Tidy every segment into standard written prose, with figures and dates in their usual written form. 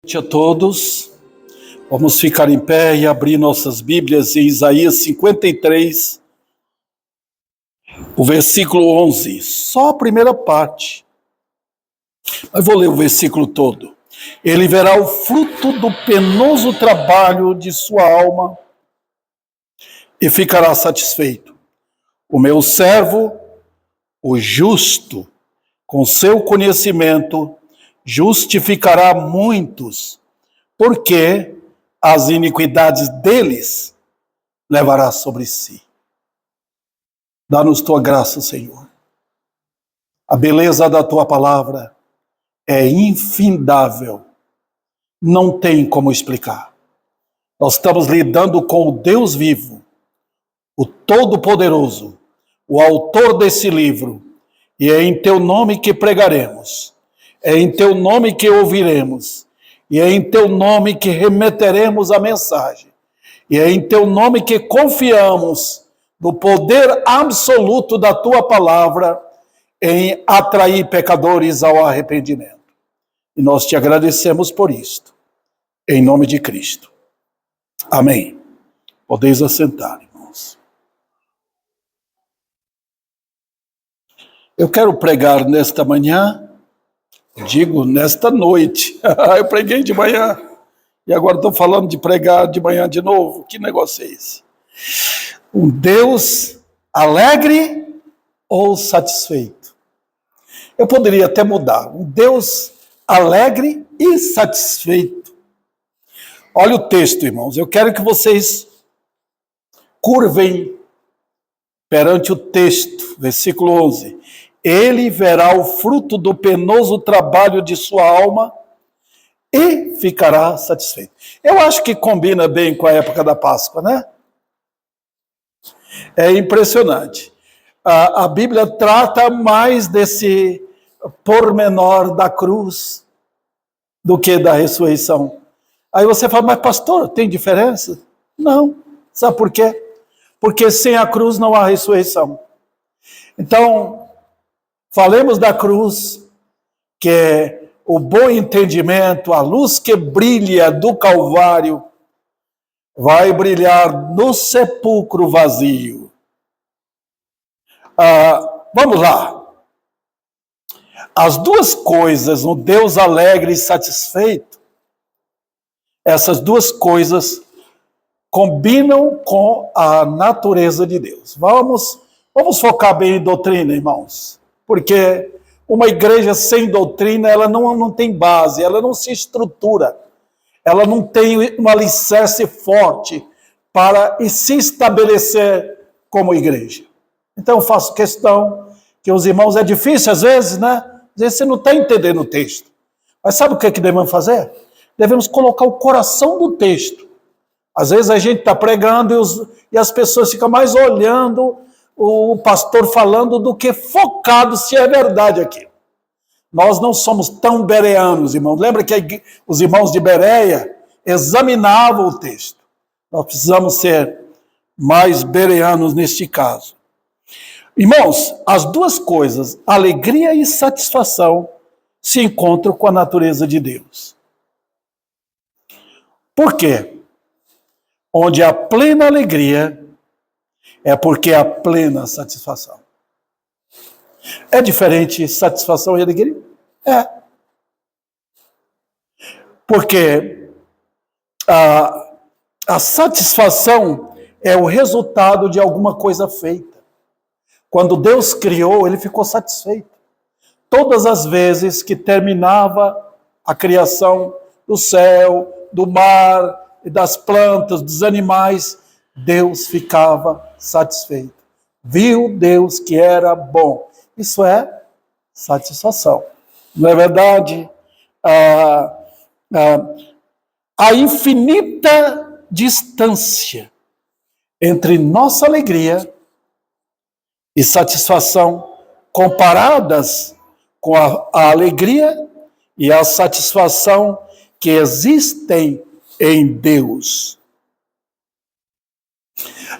Boa noite a todos. Vamos ficar em pé e abrir nossas Bíblias em Isaías 53, o versículo 11. Só a primeira parte. Mas vou ler o versículo todo. Ele verá o fruto do penoso trabalho de sua alma e ficará satisfeito. O meu servo, o justo, com seu conhecimento, justificará muitos, porque as iniquidades deles levará sobre si. Dá-nos tua graça, Senhor. A beleza da tua palavra é infindável. Não tem como explicar. Nós estamos lidando com o Deus vivo, o Todo-Poderoso, o autor desse livro, e é em teu nome que pregaremos, é em teu nome que ouviremos, e é em teu nome que remeteremos a mensagem, e é em teu nome que confiamos no poder absoluto da tua palavra em atrair pecadores ao arrependimento. E nós te agradecemos por isto, em nome de Cristo. Amém. Podeis assentar, irmãos. Eu quero pregar nesta manhã, digo nesta noite. Eu preguei de manhã e agora estou falando de pregar de manhã de novo. Que negócio é esse? Um Deus alegre ou satisfeito? Eu poderia até mudar. Um Deus alegre e satisfeito. Olha o texto, irmãos. Eu quero que vocês curvem perante o texto, versículo 11. Ele verá o fruto do penoso trabalho de sua alma e ficará satisfeito. Eu acho que combina bem com a época da Páscoa, né? É impressionante. A Bíblia trata mais desse pormenor da cruz do que da ressurreição. Aí você fala, mas pastor, tem diferença? Não. Sabe por quê? Porque sem a cruz não há ressurreição. Então, falemos da cruz, que é o bom entendimento, a luz que brilha do Calvário, vai brilhar no sepulcro vazio. Vamos lá. As duas coisas, um Deus alegre e satisfeito, essas duas coisas combinam com a natureza de Deus. Vamos focar bem em doutrina, irmãos. Porque uma igreja sem doutrina, ela não tem base, ela não se estrutura, ela não tem um alicerce forte para se estabelecer como igreja. Então eu faço questão que os irmãos, é difícil às vezes, né? Às vezes você não está entendendo o texto. Mas sabe o que devemos fazer? Devemos colocar o coração do texto. Às vezes a gente está pregando e as pessoas ficam mais olhando o pastor falando do que focado se é verdade aqui. Nós não somos tão bereanos, irmãos. Lembra que os irmãos de Bereia examinavam o texto. Nós precisamos ser mais bereanos neste caso. Irmãos, as duas coisas, alegria e satisfação, se encontram com a natureza de Deus. Por quê? Onde há plena alegria, é porque há plena satisfação. É diferente satisfação e alegria? É. Porque a satisfação é o resultado de alguma coisa feita. Quando Deus criou, ele ficou satisfeito. Todas as vezes que terminava a criação do céu, do mar, das plantas, dos animais, Deus ficava satisfeito. Viu Deus que era bom. Isso é satisfação. Não é verdade? A infinita distância entre nossa alegria e satisfação comparadas com a alegria e a satisfação que existem em Deus.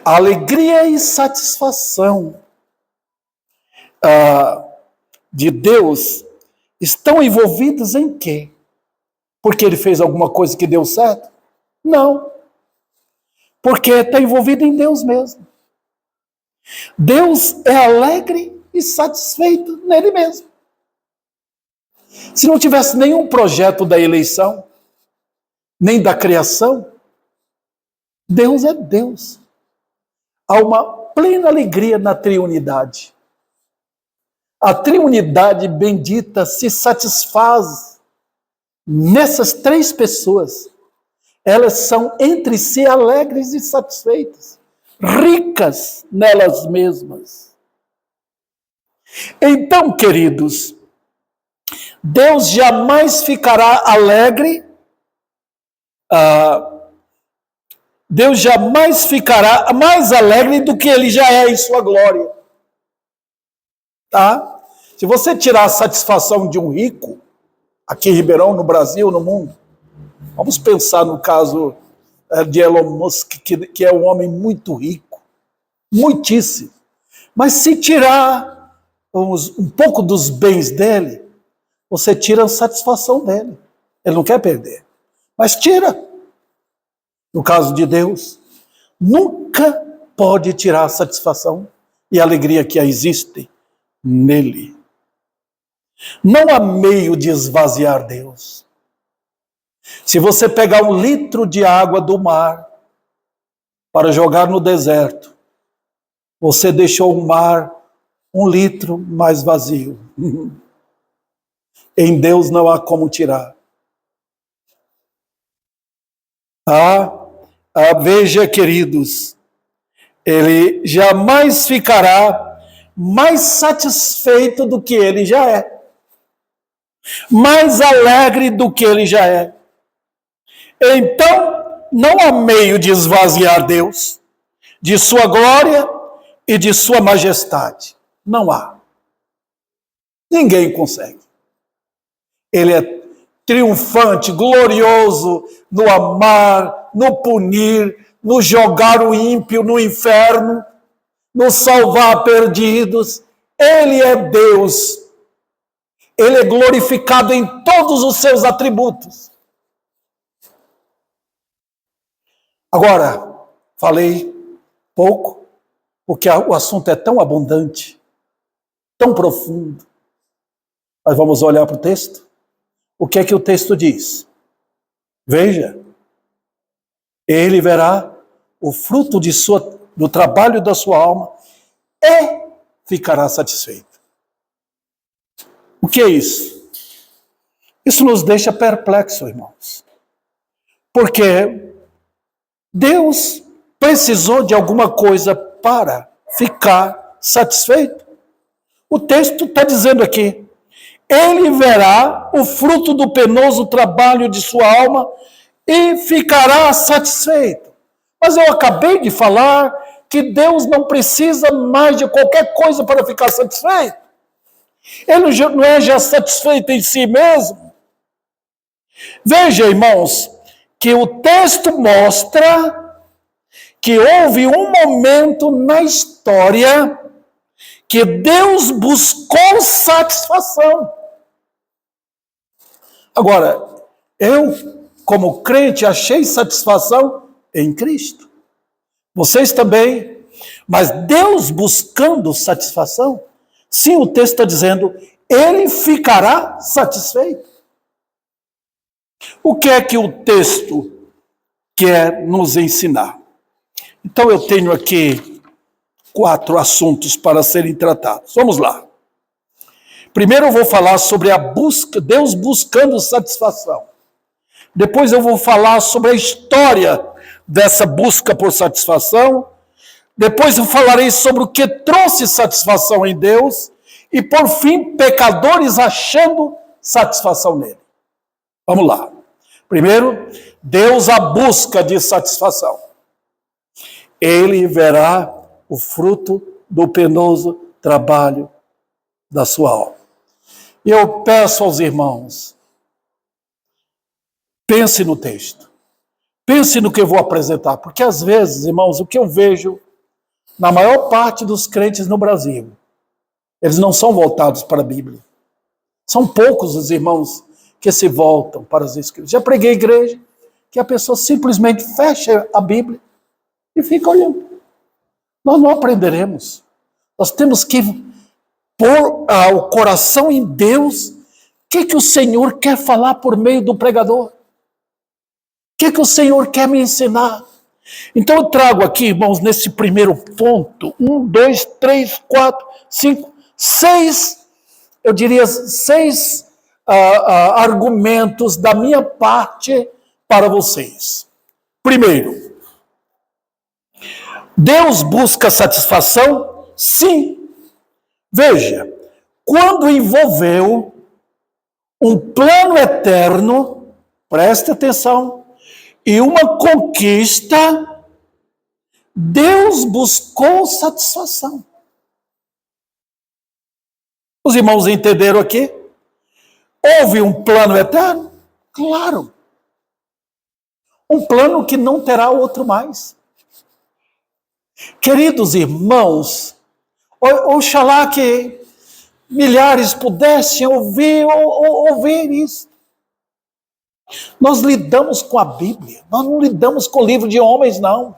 A alegria e satisfação de Deus estão envolvidos em quê? Porque ele fez alguma coisa que deu certo? Não. Porque está envolvido em Deus mesmo. Deus é alegre e satisfeito nele mesmo. Se não tivesse nenhum projeto da eleição, nem da criação, Deus é Deus. Há uma plena alegria na triunidade. A triunidade bendita se satisfaz nessas três pessoas. Elas são entre si alegres e satisfeitas, ricas nelas mesmas. Então, queridos, Deus jamais ficará alegre, Deus jamais ficará mais alegre do que ele já é em sua glória. Tá? Se você tirar a satisfação de um rico, aqui em Ribeirão, no Brasil, no mundo, vamos pensar no caso de Elon Musk, que é um homem muito rico, muitíssimo. Mas se tirar um pouco dos bens dele, você tira a satisfação dele. Ele não quer perder, mas tira. No caso de Deus, nunca pode tirar a satisfação e a alegria que existe nele. Não há meio de esvaziar Deus. Se você pegar 1 litro de água do mar para jogar no deserto, você deixou o mar 1 litro mais vazio. Em Deus não há como tirar. Veja, queridos, ele jamais ficará mais satisfeito do que ele já é, mais alegre do que ele já é. Então, não há meio de esvaziar Deus de sua glória e de sua majestade. Não há. Ninguém consegue. Ele é triunfante, glorioso no amar, no punir, no jogar o ímpio no inferno, no salvar perdidos. Ele é Deus. Ele é glorificado em todos os seus atributos. Agora, falei pouco, porque o assunto é tão abundante, tão profundo. Mas vamos olhar para o texto? O que é que o texto diz? Veja, ele verá o fruto do trabalho da sua alma e ficará satisfeito. O que é isso? Isso nos deixa perplexos, irmãos. Porque Deus precisou de alguma coisa para ficar satisfeito. O texto está dizendo aqui, ele verá o fruto do penoso trabalho de sua alma e ficará satisfeito. Mas eu acabei de falar que Deus não precisa mais de qualquer coisa para ficar satisfeito. Ele não é já satisfeito em si mesmo. Veja, irmãos, que o texto mostra que houve um momento na história que Deus buscou satisfação. Agora, eu, como crente, achei satisfação em Cristo. Vocês também. Mas Deus buscando satisfação, sim, o texto está dizendo, ele ficará satisfeito. O que é que o texto quer nos ensinar? Então eu tenho aqui 4 assuntos para serem tratados. Vamos lá. Primeiro eu vou falar sobre a busca, Deus buscando satisfação. Depois eu vou falar sobre a história dessa busca por satisfação. Depois eu falarei sobre o que trouxe satisfação em Deus. E por fim, pecadores achando satisfação nele. Vamos lá. Primeiro, Deus a busca de satisfação. Ele verá o fruto do penoso trabalho da sua alma. E eu peço aos irmãos, pense no texto. Pense no que eu vou apresentar. Porque às vezes, irmãos, o que eu vejo na maior parte dos crentes no Brasil, eles não são voltados para a Bíblia. São poucos os irmãos que se voltam para as Escrituras. Já preguei igreja que a pessoa simplesmente fecha a Bíblia e fica olhando. Nós não aprenderemos. Nós temos que pôr o coração em Deus. O que o Senhor quer falar por meio do pregador? O que o Senhor quer me ensinar? Então eu trago aqui, irmãos, nesse primeiro ponto, 1, 2, 3, 4, 5, 6, eu diria 6 argumentos da minha parte para vocês. Primeiro, Deus busca satisfação? Sim. Veja, quando envolveu um plano eterno, preste atenção, e uma conquista, Deus buscou satisfação. Os irmãos entenderam aqui? Houve um plano eterno? Claro. Um plano que não terá outro mais. Queridos irmãos, oxalá que milhares pudessem ouvir isso. Nós lidamos com a Bíblia, nós não lidamos com o livro de homens, não.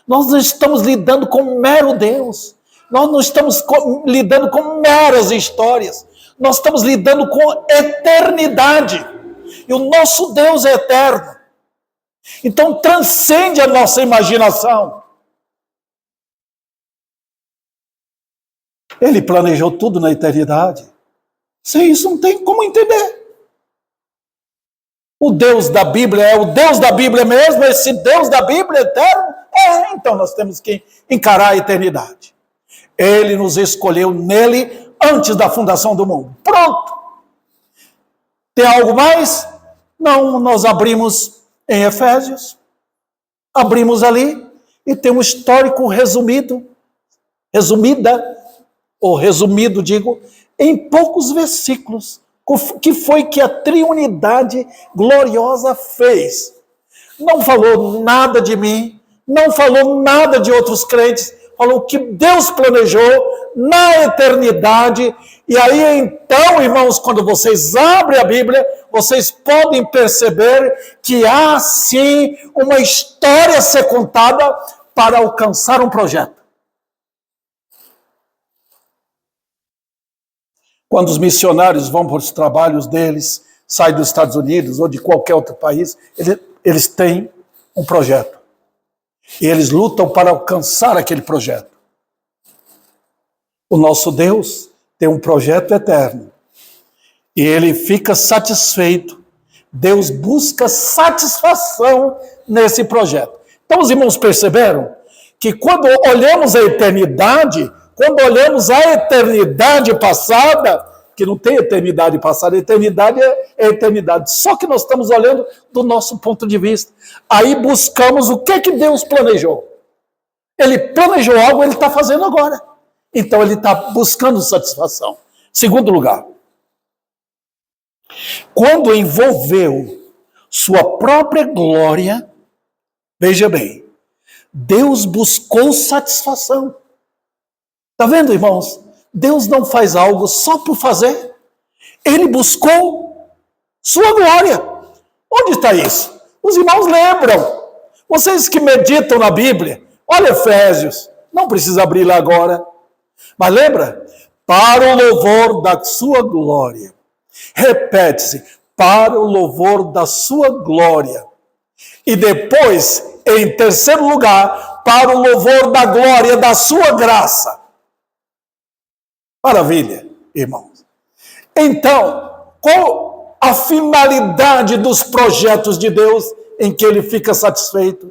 Nós não estamos lidando com um mero Deus. Nós não estamos lidando com meras histórias. Nós estamos lidando com eternidade. E o nosso Deus é eterno. Então transcende a nossa imaginação. Ele planejou tudo na eternidade. Sem isso não tem como entender. O Deus da Bíblia é o Deus da Bíblia mesmo? Esse Deus da Bíblia eterno? Então nós temos que encarar a eternidade. Ele nos escolheu nele antes da fundação do mundo. Pronto. Tem algo mais? Não, nós abrimos em Efésios. Abrimos ali e tem um histórico resumido, digo, em poucos versículos. O que foi que a triunidade gloriosa fez? Não falou nada de mim, não falou nada de outros crentes, falou que Deus planejou na eternidade. E aí então, irmãos, quando vocês abrem a Bíblia, vocês podem perceber que há sim uma história a ser contada para alcançar um projeto. Quando os missionários vão para os trabalhos deles, saem dos Estados Unidos ou de qualquer outro país, eles têm um projeto. E eles lutam para alcançar aquele projeto. O nosso Deus tem um projeto eterno. E ele fica satisfeito. Deus busca satisfação nesse projeto. Então os irmãos perceberam que quando olhamos a eternidade, quando olhamos a eternidade passada, que não tem eternidade passada, a eternidade é eternidade. Só que nós estamos olhando do nosso ponto de vista. Aí buscamos o que Deus planejou. Ele planejou algo, ele está fazendo agora. Então ele está buscando satisfação. Segundo lugar, quando envolveu sua própria glória, veja bem, Deus buscou satisfação. Está vendo, irmãos? Deus não faz algo só por fazer. Ele buscou sua glória. Onde está isso? Os irmãos lembram. Vocês que meditam na Bíblia, olha Efésios, não precisa abrir lá agora. Mas lembra? Para o louvor da sua glória. Repete-se, para o louvor da sua glória. E depois, em terceiro lugar, para o louvor da glória da sua graça. Maravilha, irmãos. Então, qual a finalidade dos projetos de Deus em que ele fica satisfeito?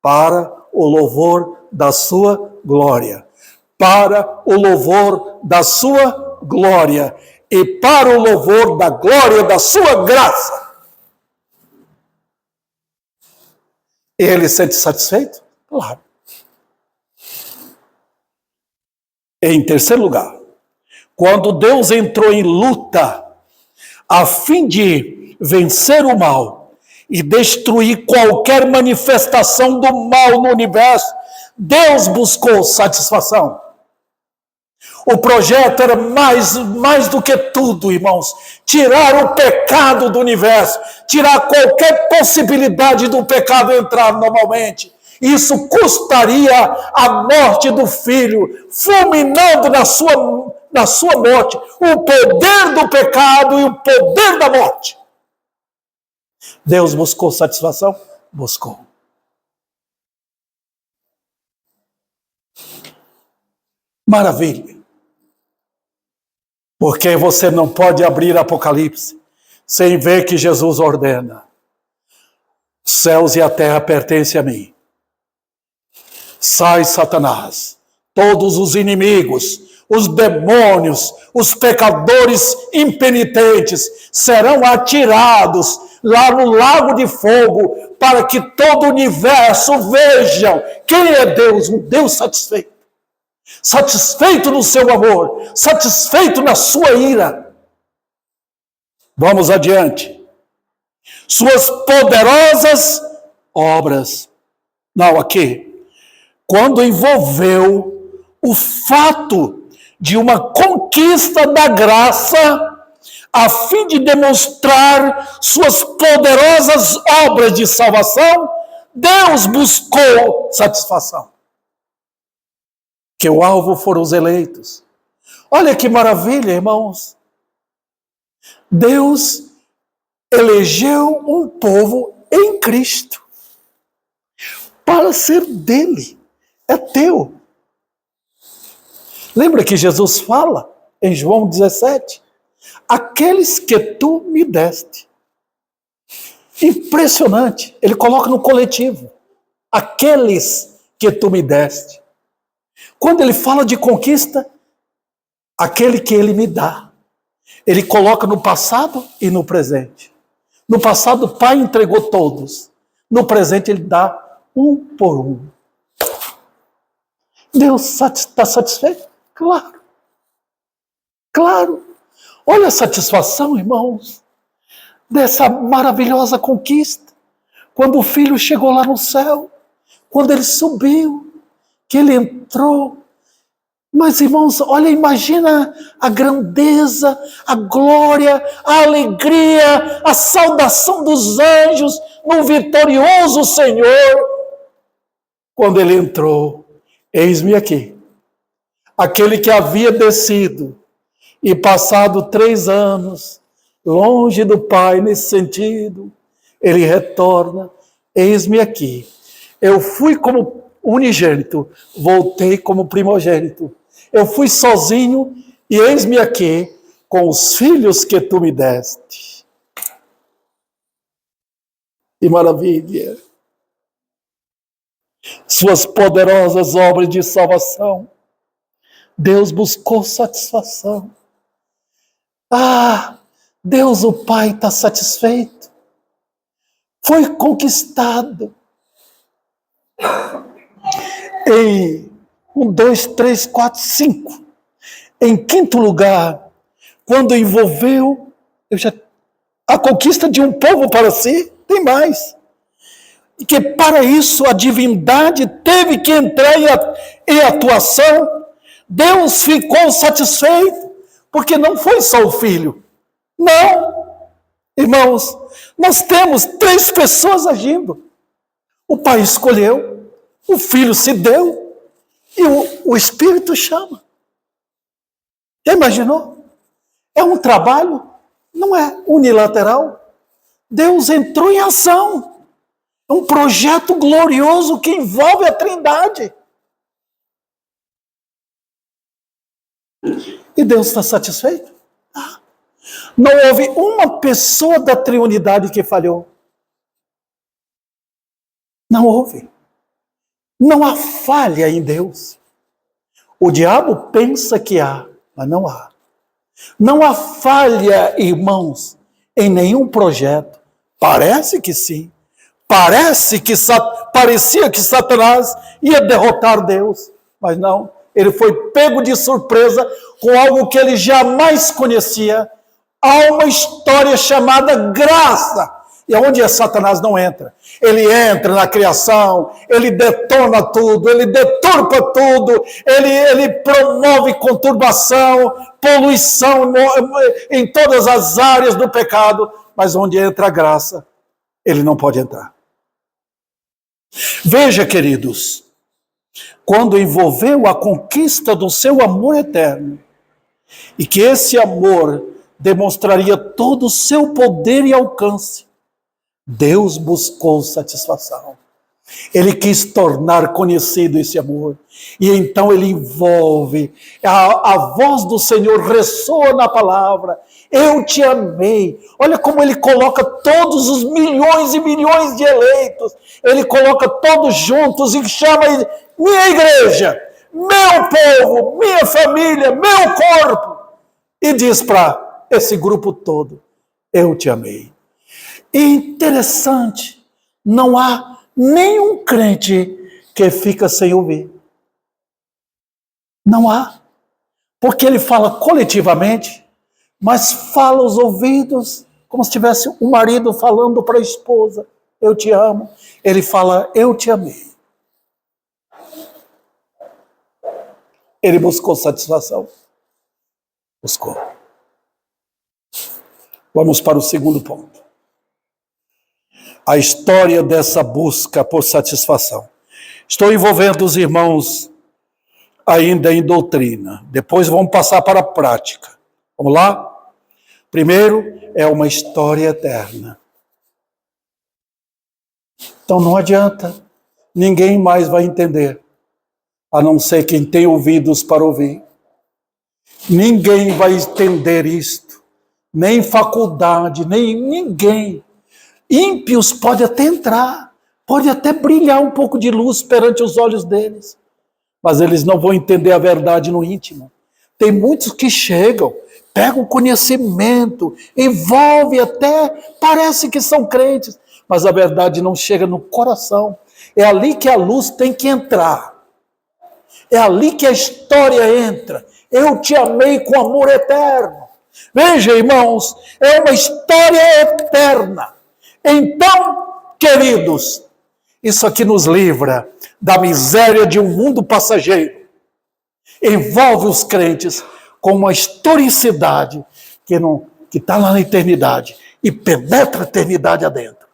Para o louvor da sua glória. Para o louvor da sua glória. E para o louvor da glória da sua graça. Ele se sente satisfeito? Claro. Em terceiro lugar, quando Deus entrou em luta a fim de vencer o mal e destruir qualquer manifestação do mal no universo, Deus buscou satisfação. O projeto era mais do que tudo, irmãos, tirar o pecado do universo, tirar qualquer possibilidade do pecado entrar normalmente. Isso custaria a morte do filho, fulminando na sua morte o poder do pecado e o poder da morte. Deus buscou satisfação? Buscou. Maravilha. Porque você não pode abrir Apocalipse sem ver que Jesus ordena: os céus e a terra pertencem a mim. Sai, Satanás, todos os inimigos, os demônios, os pecadores impenitentes serão atirados lá no lago de fogo, para que todo o universo vejam quem é Deus, um Deus satisfeito. Satisfeito no seu amor, satisfeito na sua ira. Vamos adiante. Suas poderosas obras. Não, aqui. Quando envolveu o fato de uma conquista da graça, a fim de demonstrar suas poderosas obras de salvação, Deus buscou satisfação. Que o alvo foram os eleitos. Olha que maravilha, irmãos. Deus elegeu um povo em Cristo para ser dele. É teu. Lembra que Jesus fala em João 17? Aqueles que tu me deste. Impressionante. Ele coloca no coletivo. Aqueles que tu me deste. Quando ele fala de conquista, aquele que ele me dá. Ele coloca no passado e no presente. No passado, o Pai entregou todos. No presente, ele dá um por um. Deus está satisfeito? Claro. Claro. Olha a satisfação, irmãos, dessa maravilhosa conquista. Quando o filho chegou lá no céu, quando ele subiu, que ele entrou. Mas, irmãos, olha, imagina a grandeza, a glória, a alegria, a saudação dos anjos no vitorioso Senhor. Quando ele entrou, eis-me aqui. Aquele que havia descido e passado 3 anos longe do Pai nesse sentido, ele retorna, eis-me aqui. Eu fui como unigênito, voltei como primogênito. Eu fui sozinho e eis-me aqui com os filhos que tu me deste. Que maravilha! Suas poderosas obras de salvação. Deus buscou satisfação. Ah, Deus o Pai está satisfeito. Foi conquistado. Em 1, 2, 3, 4, 5. Em quinto lugar, quando envolveu a conquista de um povo para si, tem mais. E que para isso a divindade teve que entrar em atuação. Deus ficou satisfeito, porque não foi só o filho. Não, irmãos, nós temos 3 pessoas agindo. O Pai escolheu, o Filho se deu, e o Espírito chama. Já imaginou? É um trabalho, não é unilateral. Deus entrou em ação. É um projeto glorioso que envolve a Trindade. E Deus está satisfeito? Ah. Não houve uma pessoa da Trindade que falhou. Não houve. Não há falha em Deus. O diabo pensa que há, mas não há. Não há falha, irmãos, em nenhum projeto. Parece que sim. Parecia que Satanás ia derrotar Deus, mas não. Ele foi pego de surpresa com algo que ele jamais conhecia. Há uma história chamada graça. E onde é Satanás não entra? Ele entra na criação, ele detona tudo, ele deturpa tudo, ele promove conturbação, poluição em todas as áreas do pecado, mas onde entra a graça, ele não pode entrar. Veja, queridos, quando envolveu a conquista do seu amor eterno, e que esse amor demonstraria todo o seu poder e alcance, Deus buscou satisfação. Ele quis tornar conhecido esse amor. E então ele envolve. A voz do Senhor ressoa na palavra. Eu te amei. Olha como ele coloca todos os milhões e milhões de eleitos. Ele coloca todos juntos e chama ele, minha igreja, meu povo, minha família, meu corpo. E diz para esse grupo todo, eu te amei. E interessante, não há nenhum crente que fica sem ouvir. Não há. Porque ele fala coletivamente, mas fala aos ouvidos, como se tivesse um marido falando para a esposa, eu te amo. Ele fala, eu te amei. Ele buscou satisfação. Buscou. Vamos para o segundo ponto. A história dessa busca por satisfação. Estou envolvendo os irmãos ainda em doutrina. Depois vamos passar para a prática. Vamos lá? Primeiro, é uma história eterna. Então não adianta. Ninguém mais vai entender. A não ser quem tem ouvidos para ouvir. Ninguém vai entender isto. Nem faculdade, nem ninguém. Ímpios pode até entrar, pode até brilhar um pouco de luz perante os olhos deles, mas eles não vão entender a verdade no íntimo. Tem muitos que chegam, pegam conhecimento, envolve até, parece que são crentes, mas a verdade não chega no coração. É ali que a luz tem que entrar. É ali que a história entra. Eu te amei com amor eterno. Veja, irmãos, é uma história eterna. Então, queridos, isso aqui nos livra da miséria de um mundo passageiro. Envolve os crentes com uma historicidade que está lá na eternidade e penetra a eternidade adentro.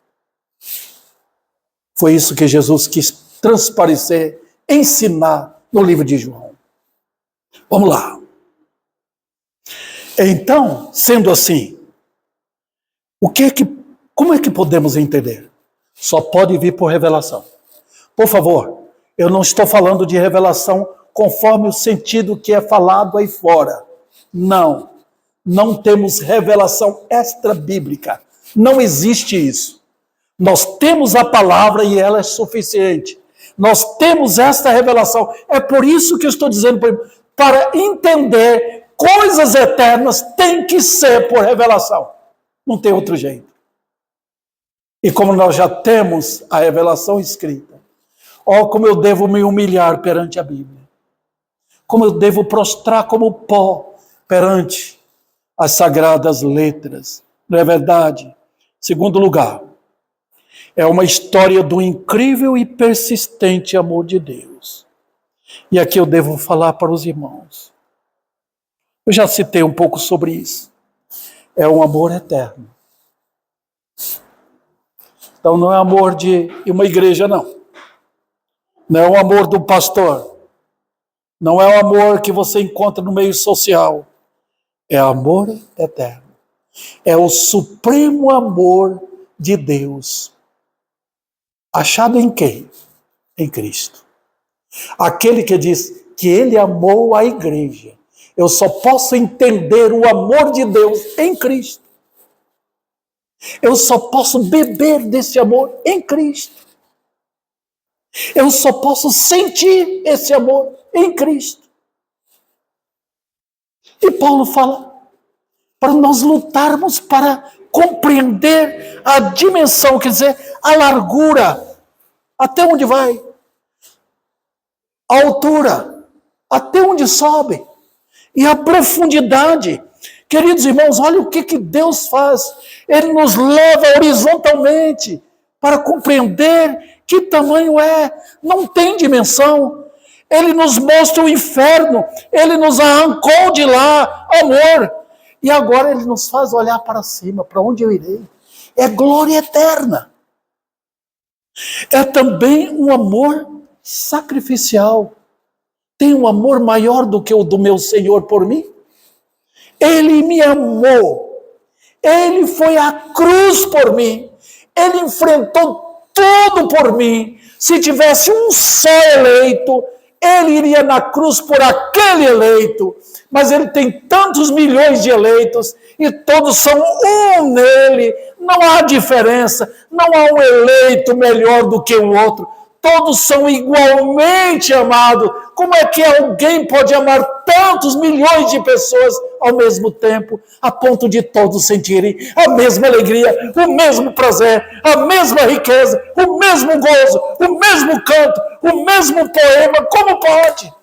Foi isso que Jesus quis transparecer, ensinar no livro de João. Vamos lá. Então, sendo assim, como é que podemos entender? Só pode vir por revelação. Por favor, eu não estou falando de revelação conforme o sentido que é falado aí fora. Não. Não temos revelação extra-bíblica. Não existe isso. Nós temos a palavra e ela é suficiente. Nós temos esta revelação. É por isso que eu estou dizendo para entender coisas eternas tem que ser por revelação. Não tem outro jeito. E como nós já temos a revelação escrita, como eu devo me humilhar perante a Bíblia. Como eu devo prostrar como pó perante as sagradas letras. Não é verdade? Segundo lugar, é uma história do incrível e persistente amor de Deus. E aqui eu devo falar para os irmãos. Eu já citei um pouco sobre isso. É um amor eterno. Então não é amor de uma igreja, não. Não é o amor do pastor. Não é o amor que você encontra no meio social. É amor eterno. É o supremo amor de Deus. Achado em quem? Em Cristo. Aquele que diz que ele amou a igreja. Eu só posso entender o amor de Deus em Cristo. Eu só posso beber desse amor em Cristo. Eu só posso sentir esse amor em Cristo. E Paulo fala para nós lutarmos para compreender a dimensão, quer dizer, a largura, até onde vai, a altura, até onde sobe, e a profundidade, Queridos irmãos, olha o que Deus faz. Ele nos leva horizontalmente para compreender que tamanho é. Não tem dimensão. Ele nos mostra o inferno. Ele nos arrancou de lá, amor. E agora ele nos faz olhar para cima, para onde eu irei. É glória eterna. É também um amor sacrificial. Tem um amor maior do que o do meu Senhor por mim? Ele me amou. Ele foi à cruz por mim. Ele enfrentou tudo por mim. Se tivesse um só eleito, ele iria na cruz por aquele eleito. Mas ele tem tantos milhões de eleitos e todos são um nele. Não há diferença. Não há um eleito melhor do que o outro. Todos são igualmente amados. Como é que alguém pode amar tantos milhões de pessoas ao mesmo tempo, a ponto de todos sentirem a mesma alegria, o mesmo prazer, a mesma riqueza, o mesmo gozo, o mesmo canto, o mesmo poema? Como pode?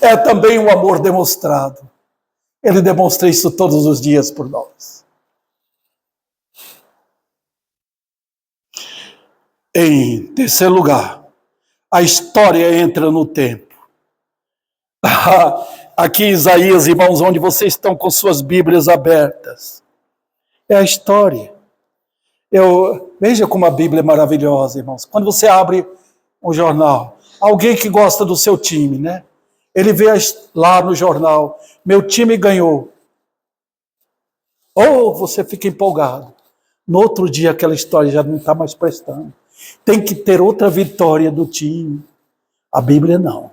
É também um amor demonstrado. Ele demonstra isso todos os dias por nós. Em terceiro lugar, a história entra no tempo. Aqui Isaías, irmãos, onde vocês estão com suas Bíblias abertas. É a história. Veja como a Bíblia é maravilhosa, irmãos. Quando você abre um jornal, alguém que gosta do seu time, né? Ele vê lá no jornal, meu time ganhou. Ou você fica empolgado. No outro dia aquela história já não está mais prestando. Tem que ter outra vitória do time. A Bíblia não.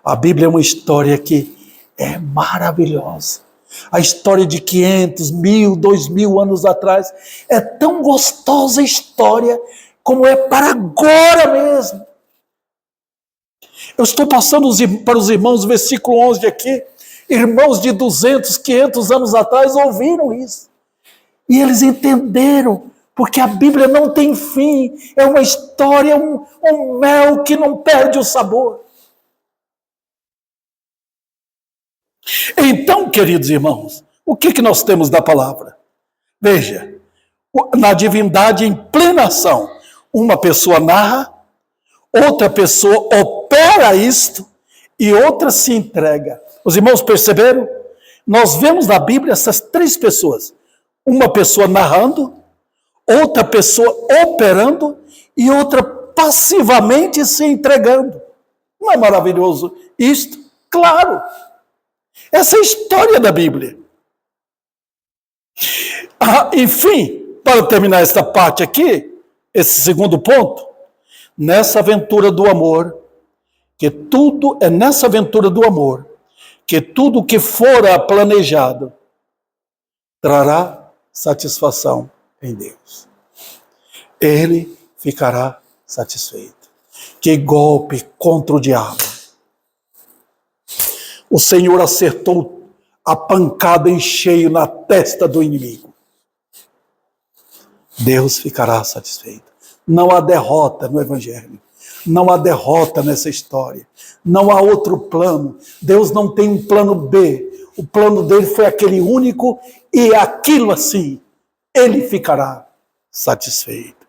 A Bíblia é uma história que é maravilhosa. A história de 500, 1000, 2000 anos atrás é tão gostosa a história como é para agora mesmo. Eu estou passando para os irmãos o versículo 11 aqui. Irmãos de 200, 500 anos atrás ouviram isso. E eles entenderam, porque a Bíblia não tem fim. É uma história, um mel que não perde o sabor. Então, queridos irmãos, o que nós temos da palavra? Veja, na divindade em plena ação, uma pessoa narra, outra pessoa opera isto e outra se entrega. Os irmãos perceberam? Nós vemos na Bíblia essas três pessoas. Uma pessoa narrando, outra pessoa operando e outra passivamente se entregando. Não é maravilhoso isto? Claro! Essa é a história da Bíblia. Enfim, para terminar esta parte aqui, esse segundo ponto, nessa aventura do amor, é nessa aventura do amor, que tudo que fora planejado trará satisfação em Deus. Ele ficará satisfeito. Que golpe contra o diabo. O Senhor acertou a pancada em cheio na testa do inimigo. Deus ficará satisfeito. Não há derrota no Evangelho. Não há derrota nessa história. Não há outro plano. Deus não tem um plano B. O plano dele foi aquele único e aquilo assim. Ele ficará satisfeito.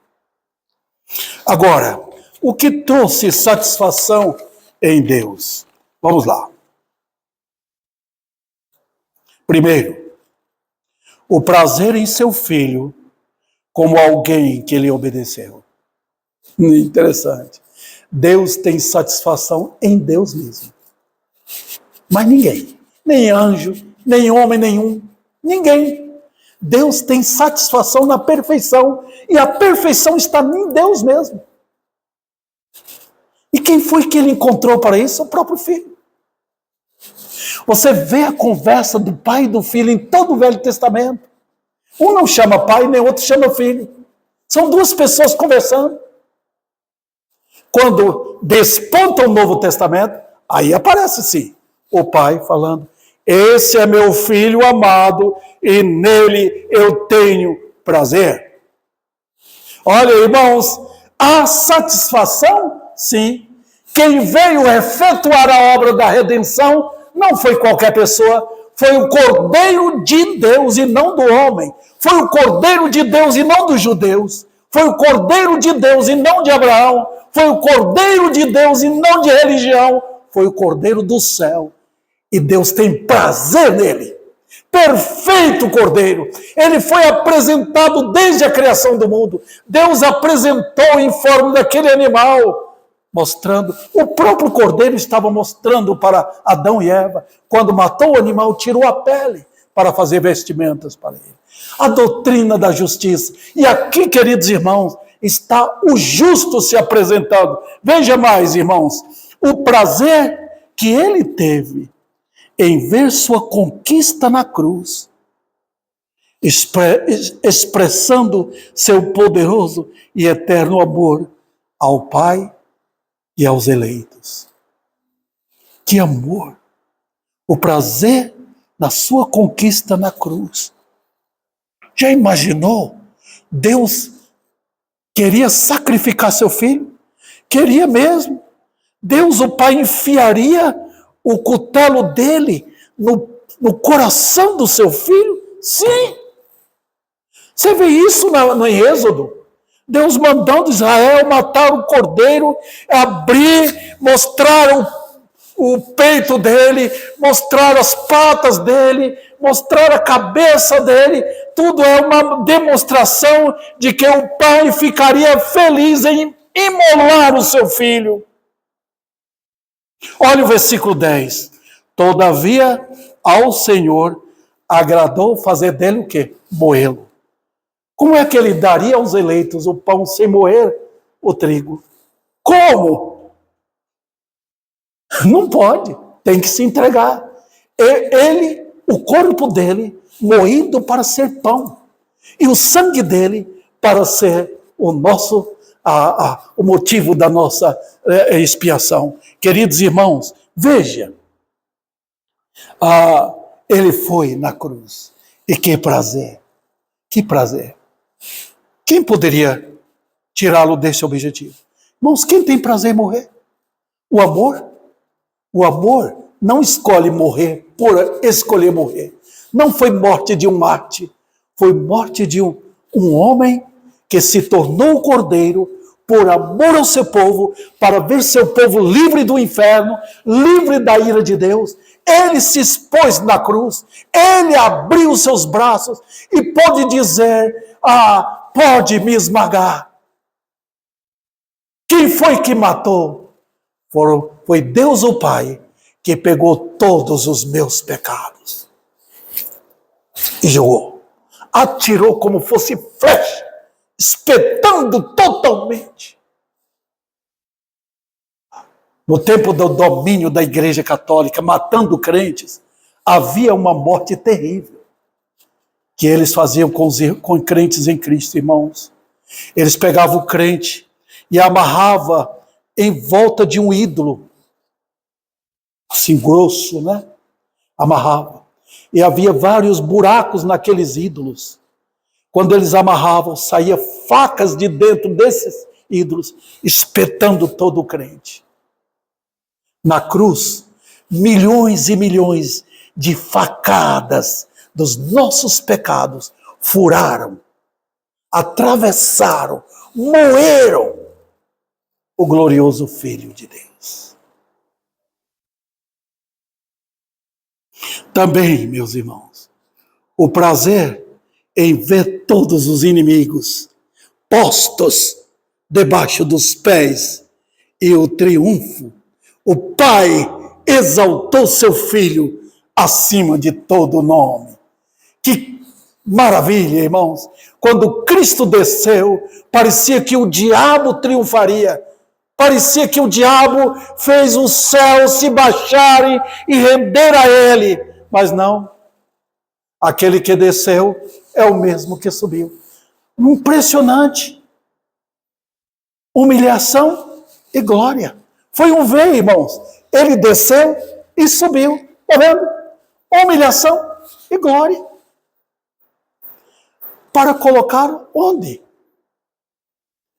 Agora, o que trouxe satisfação em Deus? Vamos lá. Primeiro, o prazer em seu filho como alguém que lhe obedeceu. Interessante. Deus tem satisfação em Deus mesmo. Mas ninguém, nem anjo, nem homem nenhum, ninguém. Deus tem satisfação na perfeição e a perfeição está em Deus mesmo. E quem foi que ele encontrou para isso? O próprio Filho. Você vê a conversa do pai e do filho em todo o Velho Testamento. Um não chama pai, nem outro chama filho. São duas pessoas conversando. Quando desponta o Novo Testamento, aí aparece sim o pai falando: esse é meu filho amado e nele eu tenho prazer. Olha, irmãos, há satisfação, sim, Quem veio efetuar a obra da redenção não foi qualquer pessoa, foi o Cordeiro de Deus e não do homem. Foi o Cordeiro de Deus e não dos judeus. Foi o Cordeiro de Deus e não de Abraão. Foi o Cordeiro de Deus e não de religião. Foi o Cordeiro do céu. E Deus tem prazer nele. Perfeito Cordeiro. Ele foi apresentado desde a criação do mundo. Deus apresentou em forma daquele animal, mostrando. O próprio Cordeiro estava mostrando para Adão e Eva. Quando matou o animal, tirou a pele para fazer vestimentas para ele. A doutrina da justiça. E aqui, queridos irmãos, está o justo se apresentando. Veja mais, irmãos, o prazer que ele teve em ver sua conquista na cruz, expressando seu poderoso e eterno amor ao Pai e aos eleitos. Que amor! O prazer na sua conquista na cruz. Já imaginou? Deus queria sacrificar seu filho? Queria mesmo. Deus, o Pai, enfiaria o cutelo dele no coração do seu filho? Sim. Você vê isso no Êxodo. Deus mandando Israel matar o cordeiro, abrir, mostrar o peito dele, mostrar as patas dele, mostrar a cabeça dele. Tudo é uma demonstração de que o pai ficaria feliz em imolar o seu filho. Olha o versículo 10. Todavia, ao Senhor agradou fazer dele o quê? Moê-lo. Como é que ele daria aos eleitos o pão sem moer o trigo? Como? Não pode. Tem que se entregar. Ele, o corpo dele, moído para ser pão. E o sangue dele para ser o nosso o motivo da nossa expiação. Queridos irmãos, veja, ele foi na cruz, e que prazer, que prazer. Quem poderia tirá-lo desse objetivo? Irmãos, quem tem prazer em morrer? O amor? O amor não escolhe morrer por escolher morrer. Não foi morte de um Marte, foi morte de um homem que se tornou cordeiro por amor ao seu povo, para ver seu povo livre do inferno, livre da ira de Deus. Ele se expôs na cruz, ele abriu seus braços e pode dizer, pode me esmagar. Quem foi que matou? Foi Deus o Pai, que pegou todos os meus pecados e jogou, atirou como fosse flecha, espetando totalmente. No tempo do domínio da Igreja Católica, matando crentes, havia uma morte terrível que eles faziam com crentes em Cristo, irmãos. Eles pegavam o crente e amarravam em volta de um ídolo, assim grosso, né? Amarrava. E havia vários buracos naqueles ídolos. Quando eles amarravam, saía facas de dentro desses ídolos, espetando todo o crente. Na cruz, milhões e milhões de facadas dos nossos pecados furaram, atravessaram, moeram o glorioso Filho de Deus. Também, meus irmãos, o prazer em ver todos os inimigos postos debaixo dos pés e o triunfo. O Pai exaltou seu Filho acima de todo nome. Que maravilha, irmãos! Quando Cristo desceu, parecia que o diabo triunfaria. Parecia que o diabo fez os céus se baixarem e render a ele. Mas não. Aquele que desceu é o mesmo que subiu. Impressionante. Humilhação e glória. Foi um ver, irmãos. Ele desceu e subiu. Está vendo? Humilhação e glória. Para colocar onde?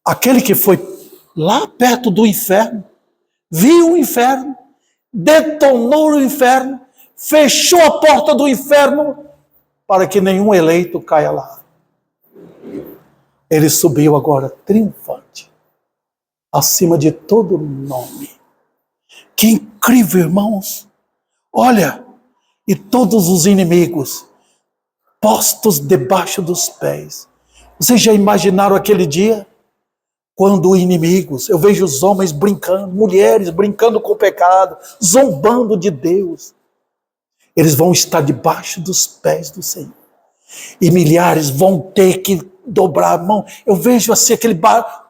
Aquele que foi lá perto do inferno, viu o inferno, detonou o inferno, fechou a porta do inferno para que nenhum eleito caia lá. Ele subiu agora triunfante, acima de todo nome. Que incrível, irmãos! Olha, e todos os inimigos postos debaixo dos pés. Vocês já imaginaram aquele dia? Quando inimigos, eu vejo os homens brincando, mulheres brincando com o pecado, zombando de Deus. Eles vão estar debaixo dos pés do Senhor. E milhares vão ter que dobrar a mão. Eu vejo assim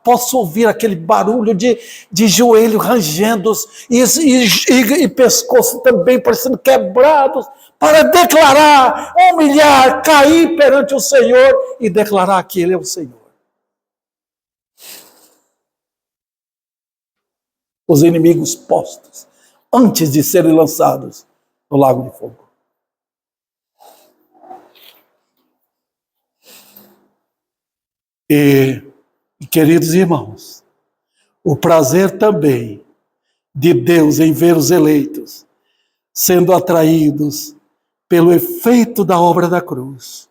posso ouvir aquele barulho de joelho rangendo e pescoço também parecendo quebrados, para declarar, humilhar, cair perante o Senhor e declarar que Ele é o Senhor. Os inimigos postos, antes de serem lançados no lago de fogo. E, queridos irmãos, o prazer também de Deus em ver os eleitos sendo atraídos pelo efeito da obra da cruz.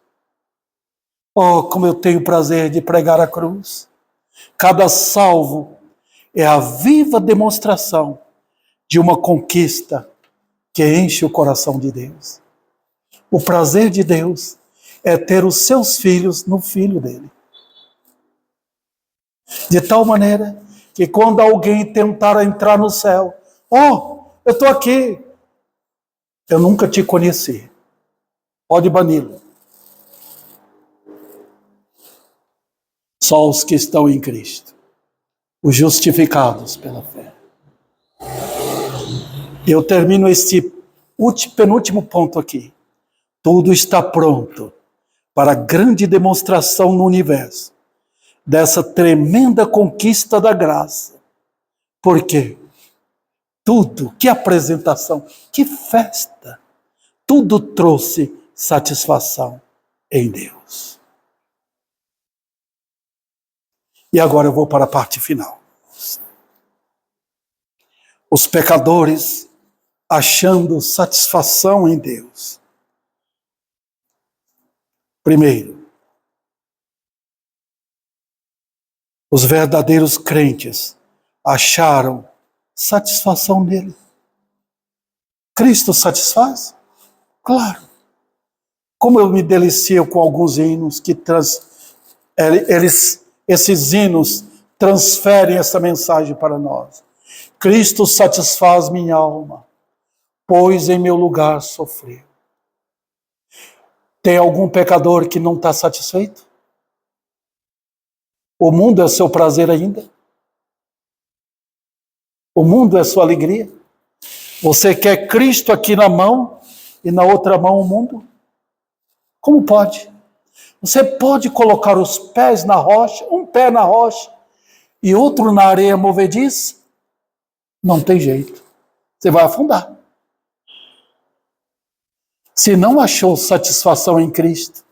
Oh, como eu tenho prazer de pregar a cruz. Cada salvo é a viva demonstração de uma conquista que enche o coração de Deus. O prazer de Deus é ter os seus filhos no Filho dele. De tal maneira que quando alguém tentar entrar no céu, oh, eu estou aqui, eu nunca te conheci, pode bani-lo. Só os que estão em Cristo, os justificados pela fé. Eu termino este penúltimo ponto aqui. Tudo está pronto para a grande demonstração no universo dessa tremenda conquista da graça. Por quê? Tudo, que apresentação, que festa, tudo trouxe satisfação em Deus. E agora eu vou para a parte final. Os pecadores achando satisfação em Deus. Primeiro, os verdadeiros crentes acharam satisfação nele. Cristo satisfaz? Claro. Como eu me delicio com alguns hinos que esses hinos transferem essa mensagem para nós. Cristo satisfaz minha alma, pois em meu lugar sofreu. Tem algum pecador que não está satisfeito? O mundo é seu prazer ainda? O mundo é sua alegria? Você quer Cristo aqui na mão e na outra mão o mundo? Como pode? Você pode colocar os pés na rocha, um pé na rocha e outro na areia movediça? Não tem jeito. Você vai afundar. Se não achou satisfação em Cristo,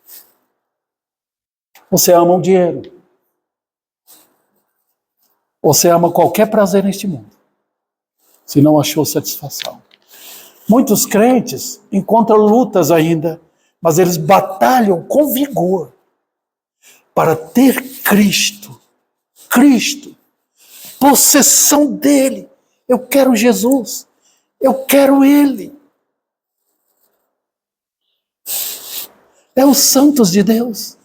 você ama o dinheiro. Você ama qualquer prazer neste mundo. Se não achou satisfação. Muitos crentes encontram lutas ainda, mas eles batalham com vigor para ter Cristo. Cristo, possessão dele. Eu quero Jesus. Eu quero Ele. É os santos de Deus.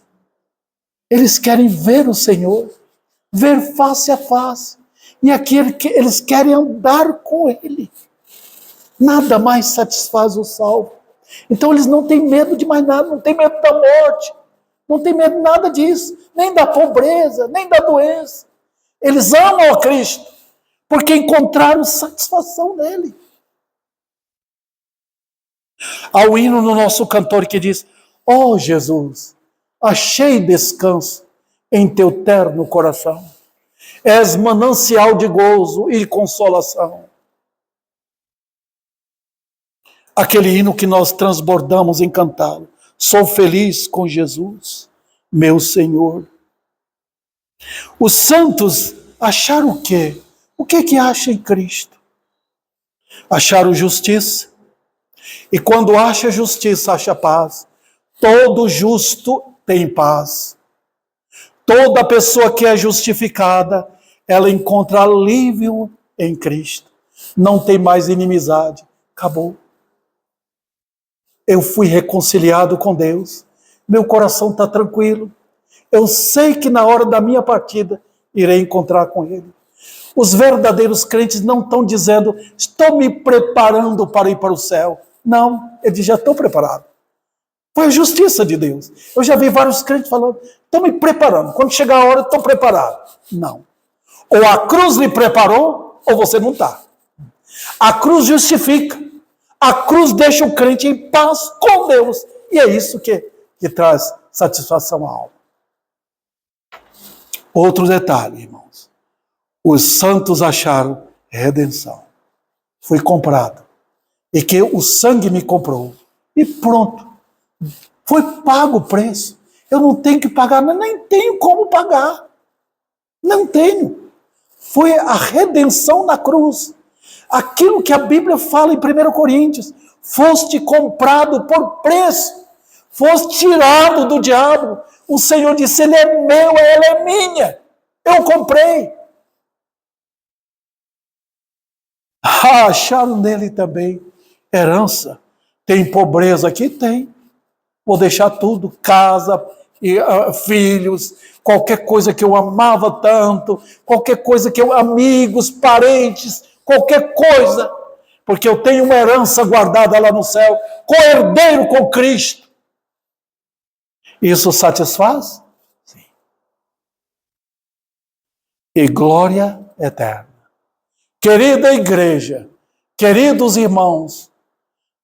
Eles querem ver o Senhor, ver face a face. E aqui eles querem andar com Ele. Nada mais satisfaz o salvo. Então eles não têm medo de mais nada, não têm medo da morte, não têm medo de nada disso, nem da pobreza, nem da doença. Eles amam a Cristo, porque encontraram satisfação nele. Há um hino no nosso cantor que diz: ó Jesus, achei descanso em teu terno coração. És manancial de gozo e de consolação. Aquele hino que nós transbordamos em cantá-lo. Sou feliz com Jesus, meu Senhor. Os santos acharam o quê? O que acham em Cristo? Acharam justiça. E quando acha justiça, acha paz. Todo justo tem paz. Toda pessoa que é justificada, ela encontra alívio em Cristo. Não tem mais inimizade. Acabou. Eu fui reconciliado com Deus. Meu coração está tranquilo. Eu sei que na hora da minha partida, irei encontrar com Ele. Os verdadeiros crentes não estão dizendo, estou me preparando para ir para o céu. Não, eles já estão preparados. Foi a justiça de Deus. Eu já vi vários crentes falando, estou me preparando. Quando chegar a hora, estou preparado. Não. Ou a cruz lhe preparou, ou você não está. A cruz justifica. A cruz deixa o crente em paz com Deus. E é isso que traz satisfação à alma. Outro detalhe, irmãos. Os santos acharam redenção. Fui comprado. E que o sangue me comprou. E pronto. Foi pago o preço. Eu não tenho que pagar, nem tenho como pagar. Não tenho. Foi a redenção na cruz. Aquilo que a Bíblia fala em 1 Coríntios. Foste comprado por preço. Foste tirado do diabo. O Senhor disse, ele é meu, ela é minha. Eu comprei. Acharam nele também herança. Tem pobreza aqui? Tem. Vou deixar tudo, casa, filhos, qualquer coisa que eu amava tanto, qualquer coisa que eu, amigos, parentes, qualquer coisa, porque eu tenho uma herança guardada lá no céu, co-herdeiro com Cristo. Isso satisfaz? Sim. E glória eterna. Querida igreja, queridos irmãos,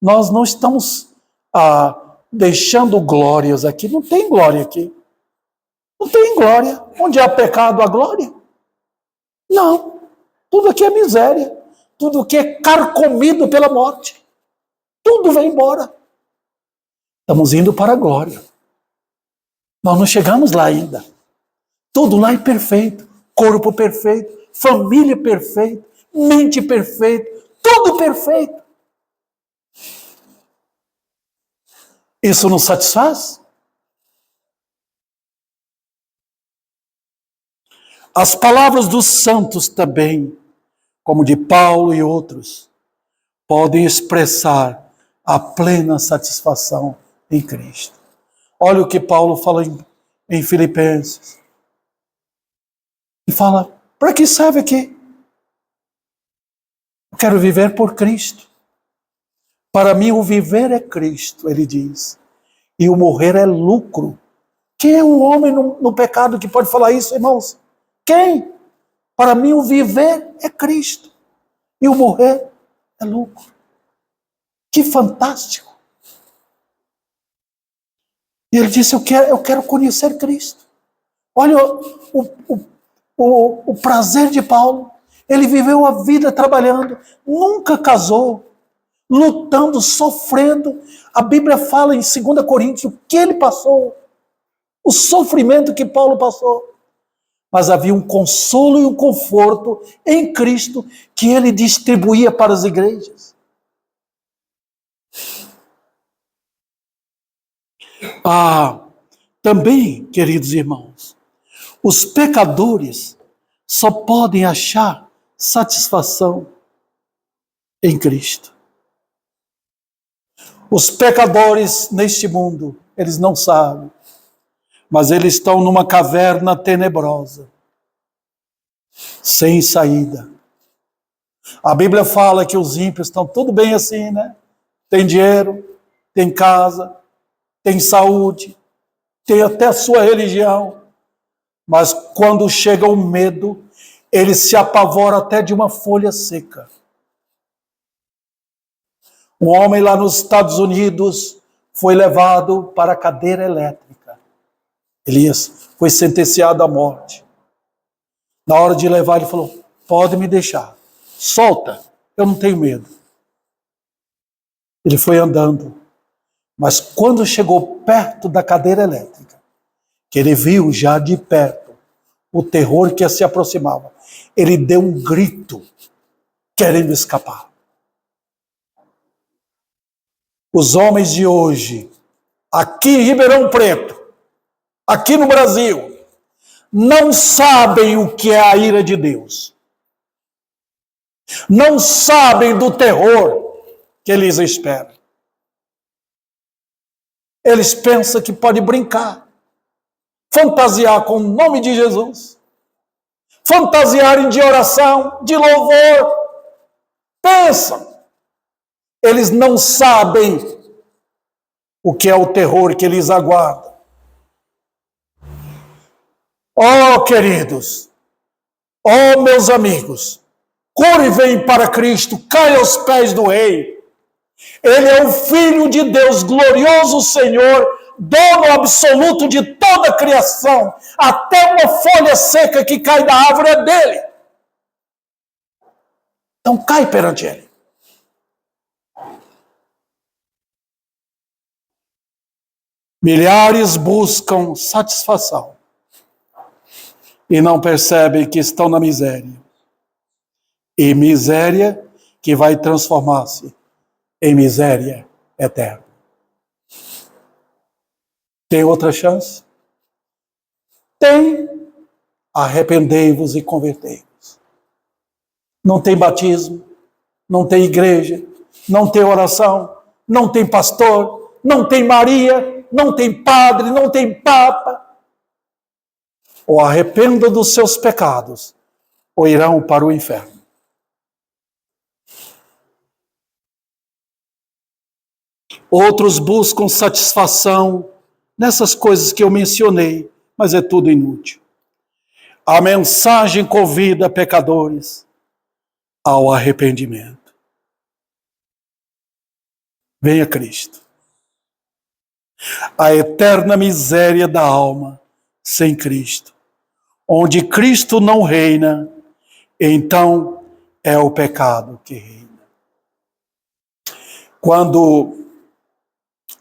nós não estamos deixando glórias aqui. Não tem glória aqui. Não tem glória. Onde há pecado, há glória? Não. Tudo aqui é miséria. Tudo aqui é carcomido pela morte. Tudo vai embora. Estamos indo para a glória. Nós não chegamos lá ainda. Tudo lá é perfeito. Corpo perfeito. Família perfeita. Mente perfeita. Tudo perfeito. Isso não satisfaz? As palavras dos santos também, como de Paulo e outros, podem expressar a plena satisfação em Cristo. Olha o que Paulo fala em Filipenses. E fala, para que serve aqui? Eu quero viver por Cristo. Para mim o viver é Cristo, ele diz. E o morrer é lucro. Quem é um homem no pecado que pode falar isso, irmãos? Quem? Para mim o viver é Cristo. E o morrer é lucro. Que fantástico. E ele disse, eu quero conhecer Cristo. Olha o prazer de Paulo. Ele viveu a vida trabalhando, nunca casou, lutando, sofrendo. A Bíblia fala em 2 Coríntios o que ele passou, o sofrimento que Paulo passou. Mas havia um consolo e um conforto em Cristo que ele distribuía para as igrejas. Também, queridos irmãos, os pecadores só podem achar satisfação em Cristo. Os pecadores neste mundo, eles não sabem, mas eles estão numa caverna tenebrosa, sem saída. A Bíblia fala que os ímpios estão tudo bem assim, né? Tem dinheiro, tem casa, tem saúde, tem até a sua religião, mas quando chega o medo, ele se apavora até de uma folha seca. Um homem lá nos Estados Unidos foi levado para a cadeira elétrica. Elias foi sentenciado à morte. Na hora de levar, ele falou, pode me deixar, solta, eu não tenho medo. Ele foi andando, mas quando chegou perto da cadeira elétrica, que ele viu já de perto o terror que se aproximava, ele deu um grito, querendo escapar. Os homens de hoje, aqui em Ribeirão Preto, aqui no Brasil, não sabem o que é a ira de Deus. Não sabem do terror que lhes espera. Eles pensam que pode brincar, fantasiar com o nome de Jesus, fantasiarem de oração, de louvor. Pensam. Eles não sabem o que é o terror que lhes aguarda. Oh, queridos, oh, meus amigos, curvem para Cristo, caia aos pés do Rei. Ele é o Filho de Deus, glorioso Senhor, dono absoluto de toda a criação. Até uma folha seca que cai da árvore é dele. Então cai perante ele. Milhares buscam satisfação e não percebem que estão na miséria. E miséria que vai transformar-se em miséria eterna. Tem outra chance? Tem. Arrependei-vos e convertei-vos. Não tem batismo, não tem igreja, não tem oração, não tem pastor, não tem Maria, não tem padre, não tem papa. Ou arrependam dos seus pecados, ou irão para o inferno. Outros buscam satisfação nessas coisas que eu mencionei, mas é tudo inútil. A mensagem convida pecadores ao arrependimento. Venha Cristo. A eterna miséria da alma sem Cristo. Onde Cristo não reina, então é o pecado que reina. Quando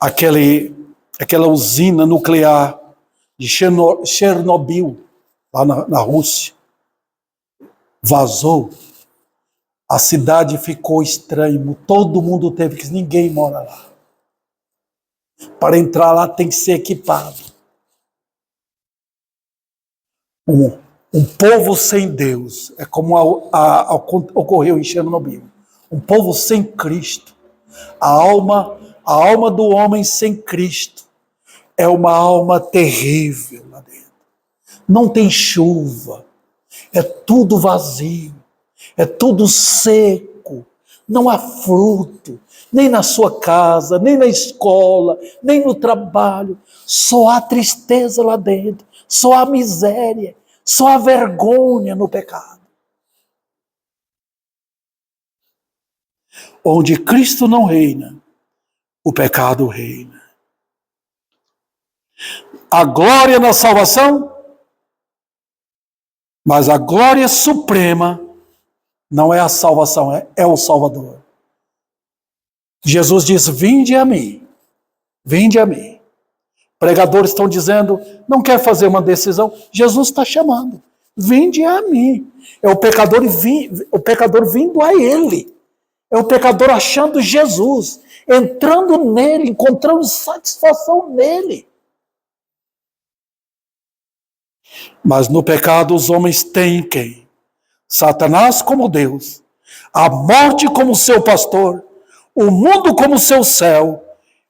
aquela usina nuclear de Chernobyl, lá na Rússia, vazou, a cidade ficou estranha, todo mundo teve que, ninguém mora lá. Para entrar lá tem que ser equipado. Um povo sem Deus, é como ocorreu em Chernobyl. Um povo sem Cristo. A alma do homem sem Cristo é uma alma terrível lá dentro. Não tem chuva, é tudo vazio, é tudo seco, não há fruto, nem na sua casa, nem na escola, nem no trabalho. Só há tristeza lá dentro, só há miséria, só há vergonha no pecado. Onde Cristo não reina, o pecado reina. A glória na salvação, mas a glória suprema não é a salvação, é o Salvador. Jesus diz, vinde a mim, vinde a mim. Pregadores estão dizendo, não quer fazer uma decisão, Jesus está chamando, vinde a mim. É o pecador vindo a ele, é o pecador achando Jesus, entrando nele, encontrando satisfação nele. Mas no pecado os homens têm quem? Satanás como Deus, a morte como seu pastor, o mundo como seu céu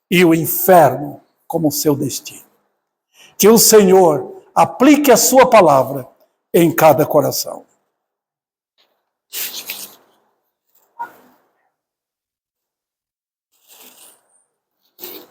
e o inferno como seu destino. Que o Senhor aplique a sua palavra em cada coração.